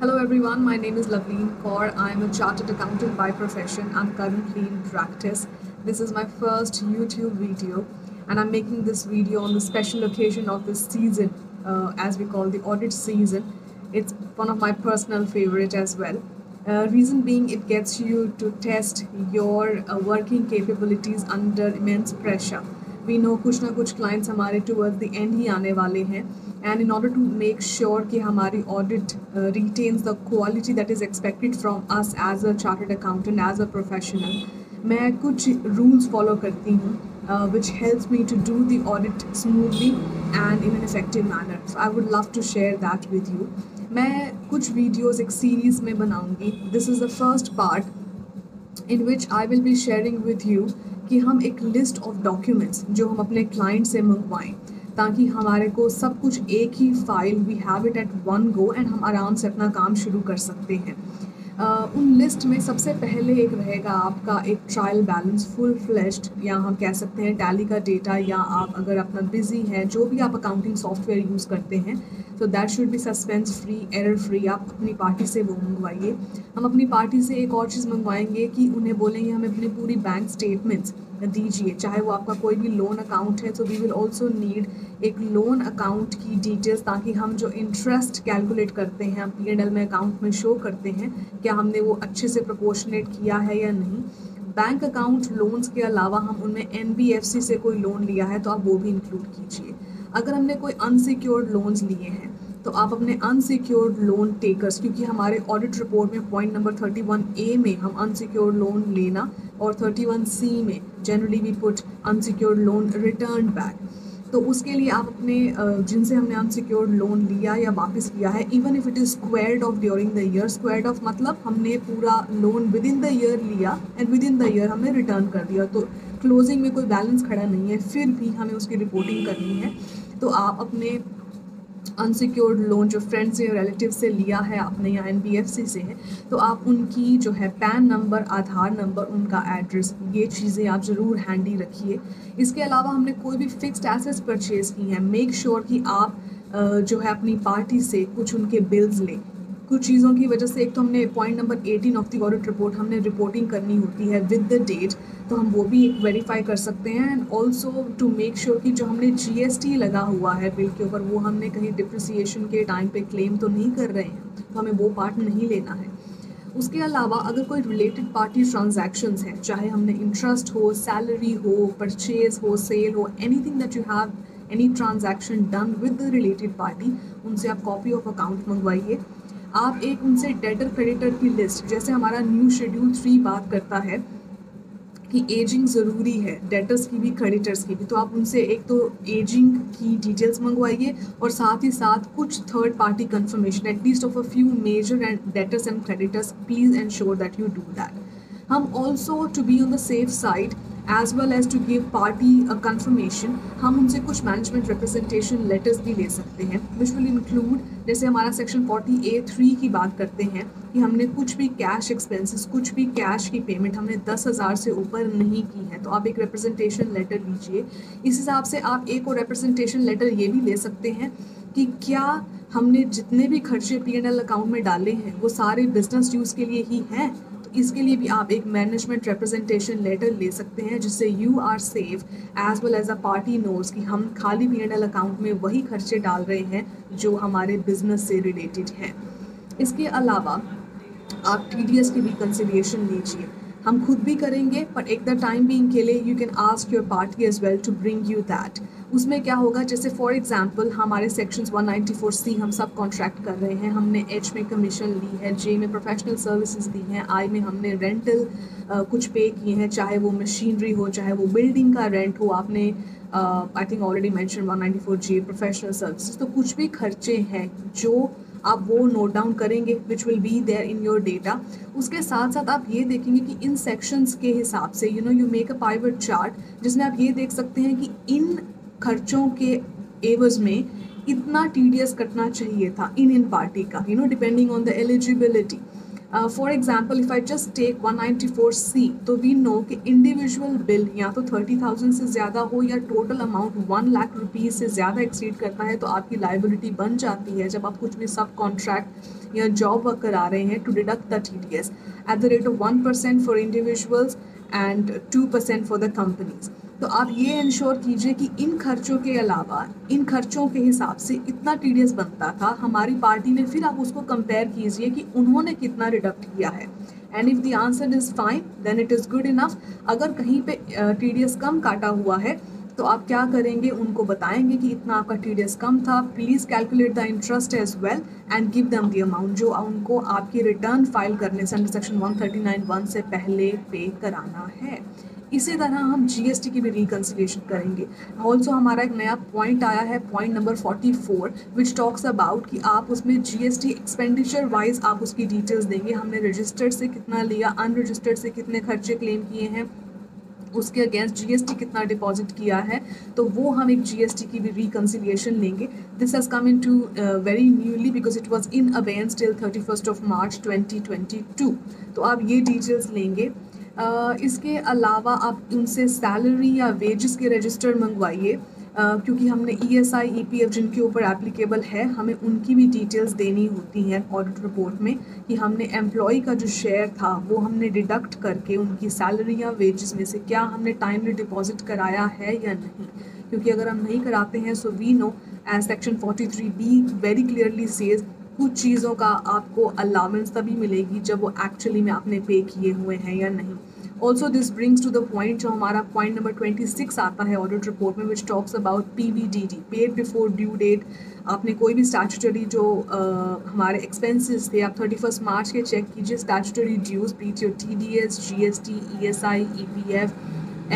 Hello everyone, my name is Lavleen Kaur. I'm a chartered accountant by profession. I'm currently in practice. This is my first YouTube video, and I'm making this video on the special occasion of this season, as we call the audit season. It's one of my personal favorite as well. Reason being, it gets you to test your working capabilities under immense pressure. We know कुछ ना कुछ clients हमारे towards the end ही आने वाले हैं, and in order to make sure कि हमारी audit retains the quality that is expected from us as a chartered accountant, as a professional, मैं कुछ rules follow करती हूँ which helps me to do the audit smoothly and in an effective manner. So I would love to share that with you. मैं कुछ videos एक series में बनाऊँगी. This is the first part in which I will be sharing with you कि हम एक list of documents जो हम अपने क्लाइंट से मंगवाएं, ताकि हमारे को सब कुछ एक ही file we have it at one go and हम आराम से अपना काम शुरू कर सकते हैं. उन लिस्ट में सबसे पहले एक रहेगा आपका एक ट्रायल बैलेंस फुल फ्लेश्ड, या हम कह सकते हैं टैली का डेटा, या आप अगर अपना बिजी है जो भी आप अकाउंटिंग सॉफ्टवेयर यूज़ करते हैं, तो that should be suspense free, error free. आप अपनी पार्टी से वो मंगवाइए. हम अपनी पार्टी से एक और चीज़ मंगवाएंगे कि उन्हें बोलेंगे हमें अपनी पूरी बैंक स्टेटमेंट्स दीजिए, चाहे वो आपका कोई भी लोन अकाउंट है. तो वी विल ऑल्सो नीड एक लोन अकाउंट की डिटेल्स, ताकि हम जो इंटरेस्ट कैलकुलेट करते हैं, हम P&L में अकाउंट में शो करते हैं, क्या हमने वो अच्छे से प्रोपोर्शनेट किया है या नहीं. बैंक अकाउंट लोन्स के अलावा हम उनमें NBFC से कोई लोन लिया है तो आप वो भी इंक्लूड कीजिए. अगर हमने कोई अनसिक्योर्ड लोन्स लिए हैं तो आप अपने अनसिक्योर्ड लोन टेकर्स, क्योंकि हमारे ऑडिट रिपोर्ट में पॉइंट नंबर 31A में हम अनसिक्योर्ड लोन लेना, और 31C में generally we put unsecured loan return back. तो उसके लिए आप अपने जिनसे हमने अनसिक्योर्ड लोन लिया या वापस लिया है, even if it is squared off during the year, squared off मतलब हमने पूरा loan within the year लिया and within the year हमने रिटर्न कर दिया, तो क्लोजिंग में कोई बैलेंस खड़ा नहीं है, फिर भी हमें उसकी रिपोर्टिंग करनी है. तो आप अपने अनसिक्योर्ड लोन जो फ्रेंड्स या रिलेटिव से लिया है आपने, या NBFC से है, तो आप उनकी जो है पैन नंबर, आधार नंबर, उनका एड्रेस, ये चीज़ें आप ज़रूर हैंडी रखिए. इसके अलावा हमने कोई भी फिक्स्ड एसेट्स परचेज़ की हैं, मेक श्योर कि आप जो है अपनी पार्टी से कुछ उनके बिल्स लें. कुछ चीज़ों की वजह से, एक तो हमने point number 18 of the audit report हमने रिपोर्टिंग करनी होती है विद द डेट, तो हम वो भी एक वेरीफाई कर सकते हैं. And also to make sure कि जो हमने GST लगा हुआ है बिल के ऊपर, वो हमने कहीं डिप्रिसिएशन के टाइम पे क्लेम तो नहीं कर रहे हैं, तो हमें वो पार्ट नहीं लेना है. उसके अलावा अगर कोई रिलेटेड पार्टी ट्रांजैक्शंस हैं, चाहे हमने इंटरेस्ट हो, सैलरी हो, परचेज हो, सेल हो, anything that you have any transaction done with the related party, उनसे आप कॉपी ऑफ अकाउंट मंगवाइए. आप एक उनसे डेटर क्रेडिटर की लिस्ट, जैसे हमारा न्यू शेड्यूल 3 बात करता है कि एजिंग ज़रूरी है, डेटर्स की भी क्रेडिटर्स की भी, तो आप उनसे एक तो एजिंग की डिटेल्स मंगवाइए, और साथ ही साथ कुछ third party confirmation at least of a few major and debtors and creditors. Please ensure that you do that. हम also to be on the safe side as well as to give party a confirmation, हम उनसे कुछ management representation letters भी ले सकते हैं, which will include, जैसे हमारा सेक्शन 40A(3) की बात करते हैं कि हमने कुछ भी कैश एक्सपेंसेस, कुछ भी कैश की पेमेंट हमने 10,000 से ऊपर नहीं की है, तो आप एक रिप्रेजेंटेशन लेटर लीजिए. इस हिसाब से आप एक और रिप्रेजेंटेशन लेटर ये भी ले सकते हैं कि क्या हमने जितने भी खर्चे P&L अकाउंट में डाले हैं वो सारे बिजनेस यूज़ के लिए ही हैं. इसके लिए भी आप एक मैनेजमेंट रिप्रेजेंटेशन लेटर ले सकते हैं, जिससे you are safe as well as a party knows कि हम खाली P&L अकाउंट में वही खर्चे डाल रहे हैं जो हमारे बिजनेस से रिलेटेड हैं. इसके अलावा आप TDS की भी कंसिडरेशन लीजिए. हम खुद भी करेंगे, पर एक द टाइम बीइंग के लिए you can ask your party as well to bring you that. उसमें क्या होगा, जैसे फॉर एग्जांपल हमारे सेक्शंस 194C हम सब कॉन्ट्रैक्ट कर रहे हैं, हमने H में कमीशन ली है, J में प्रोफेशनल सर्विसेज दी हैं, I में हमने रेंटल कुछ पे किए हैं, चाहे वो मशीनरी हो, चाहे वो बिल्डिंग का रेंट हो. आपने I think already mention 194J professional services. तो कुछ भी खर्चे हैं जो आप वो नोट डाउन करेंगे, which will be there in your data. उसके साथ साथ आप ये देखेंगे कि इन सेक्शंस के हिसाब से you make a pivot chart, जिसमें आप ये देख सकते हैं कि इन खर्चों के एवज में इतना TDS कटना चाहिए था इन पार्टी का, depending on the eligibility. For example if I just take 194C, तो वी नो कि इंडिविजुअल बिल या तो 30,000 से ज़्यादा हो या टोटल अमाउंट 1 लाख रुपीज़ से ज़्यादा एक्सीड करता है तो आपकी लाइबिलिटी बन जाती है जब आप कुछ भी सब कॉन्ट्रैक्ट या जॉब वर्क करा रहे हैं, to deduct the TDS at the rate of 1% for individuals and 2% for the companies. तो आप ये इंश्योर कीजिए कि इन खर्चों के अलावा इन खर्चों के हिसाब से इतना TDS बनता था हमारी पार्टी ने, फिर आप उसको कंपेयर कीजिए कि उन्होंने कितना डिडक्ट किया है। And if the answer is fine then it is good enough. अगर कहीं पे TDS कम काटा हुआ है तो आप क्या करेंगे, उनको बताएंगे कि इतना आपका TDS कम था, please calculate the interest as well and give them the amount जो उनको आपकी रिटर्न फाइल करने से अंडर सेक्शन 139(1) से पहले पे कराना है। इसी तरह हम GST की भी रिकन्सिलिएशन करेंगे। ऑल्सो हमारा एक नया पॉइंट आया है, point number 44, which talks about कि आप उसमें GST एक्सपेंडिचर वाइज आप उसकी डिटेल्स देंगे। हमने रजिस्टर्ड से कितना लिया, अनरजिस्टर्ड से कितने खर्चे क्लेम किए हैं, उसके अगेंस्ट GST कितना डिपॉजिट किया है, तो वो हम एक GST की भी रिकन्सिलिएशन लेंगे। This has come into very newly because it was in abeyance till 31 March 2022। तो आप ये डिटेल्स लेंगे। इसके अलावा आप उनसे सैलरी या वेजेस के रजिस्टर मंगवाइए, क्योंकि हमने ESI EPF जिनके ऊपर एप्लीकेबल है हमें उनकी भी डिटेल्स देनी होती हैं ऑडिट रिपोर्ट में कि हमने एम्प्लॉय का जो शेयर था वो हमने डिडक्ट करके उनकी सैलरी या वेजेस में से क्या हमने टाइमली डिपॉजिट कराया है या नहीं। क्योंकि अगर हम नहीं कराते हैं so we know as section 43B very clearly says कुछ चीज़ों का आपको अलाउंस तभी मिलेगी जब वो एक्चुअली में आपने पे किए हुए हैं या नहीं। Also this brings to the point जो हमारा पॉइंट नंबर 26 आता है ऑडिट रिपोर्ट में, which talks about PVDD, paid before due date. आपने कोई भी स्टैट्यूटरी जो हमारे एक्सपेंसेस थे आप 31 मार्च के चेक कीजिए, statutory dues be it your TDS, GST, ESI, EPF,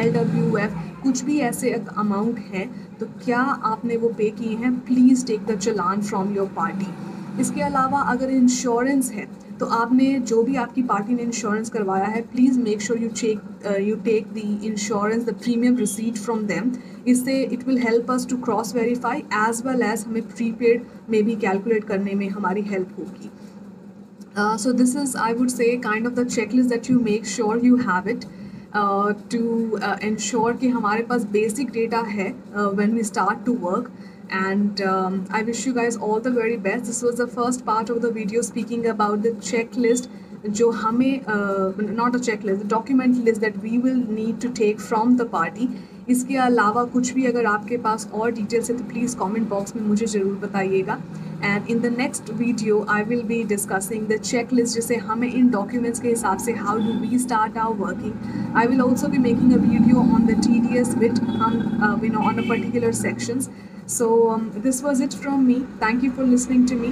LWF, कुछ भी ऐसे अमाउंट हैं तो क्या आपने वो पे किए हैं, please take the challan from your party. इसके अलावा अगर इंश्योरेंस है तो आपने जो भी आपकी पार्टी ने इंश्योरेंस करवाया है please make sure you take the insurance the premium receipt from them. इससे it will help us to cross verify as well as हमें प्रीपेड में भी कैलकुलेट करने में हमारी हेल्प होगी। So this is, I would say, kind of the checklist that you make sure you have it to ensure कि हमारे पास basic data है when we start to work. And I wish you guys all the very best. This was the first part of the video speaking about the checklist जो हमें not a checklist, the document list that we will need to take from the party. इसके अलावा कुछ भी अगर आपके पास और details है तो प्लीज़ कमेंट बॉक्स में मुझे ज़रूर बताइएगा। And in the next video I will be discussing the checklist, जैसे हमें इन डॉक्यूमेंट्स के हिसाब से how do we start our working. I will also be making a video on the TDS which हम on a particular sections. So this was it from me. Thank you for listening to me.